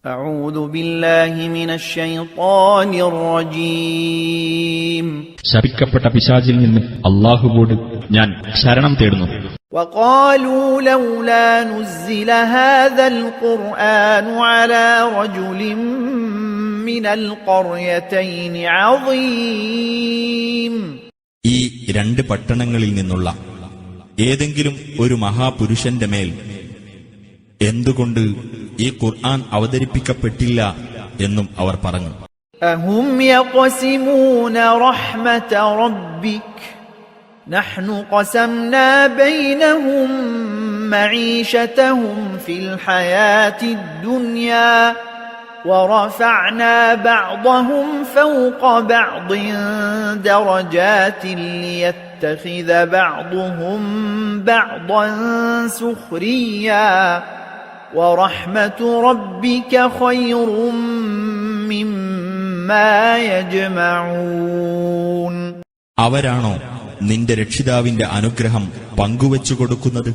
أعوذ بالله من الشيطان الرجيم ശപിക്കപ്പെട്ട പിശാചിൽ നിന്ന് അല്ലാഹുവോട് ഞാൻ ശരണം തേടുന്നു. وقالوا لولا نزل هذا القرآن على رجل من القريتين عظيم. ഈ രണ്ട് പട്ടണങ്ങളിൽ നിന്നുള്ള ഏതെങ്കിലും ഒരു മഹാപുരുഷന്റെ മേൽ എന്തുകൊണ്ട് ഈ ഖുർആൻ അവതരിപ്പിക്കപ്പെട്ടില്ല എന്നും അവർ പറഞ്ഞു. أهم يقسمون رحمة ربك نحن قسمنا بينهم معيشتهم في الحياة الدنيا ورفعنا بعضهم فوق بعض درجات ليتخذ بعضهم بعضا سخريا ورحمة ربك خير مما يجمعون. അവരാണോ നിന്റെ രക്ഷിതാവിന്റെ അനുഗ്രഹം പങ്കുവച്ചു കൊടുക്കുന്നത്?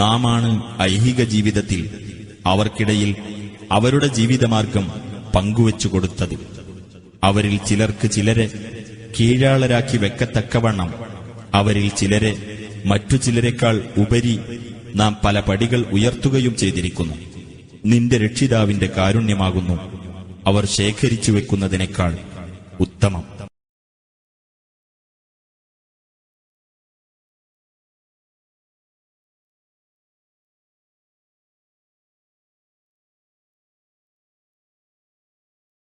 നാമാണ് ഐഹിക ജീവിതത്തിൽ അവർക്കിടയിൽ അവരുടെ ജീവിതമാർഗം പങ്കുവച്ചു കൊടുത്തത്. അവരിൽ ചിലർക്ക് ചിലരെ കീഴാളരാക്കി വെക്കത്തക്കവണ്ണം അവരിൽ ചിലരെ മറ്റു ചിലരെക്കാൾ ഉപരി നാം പല പടികൾ ഉയർത്തുകയും ചെയ്തിരിക്കുന്നു. നിന്റെ രക്ഷിതാവിന്റെ കാരുണ്യമാകുന്നു അവർ ശേഖരിച്ചു വെക്കുന്നതിനേക്കാൾ ഉത്തമം.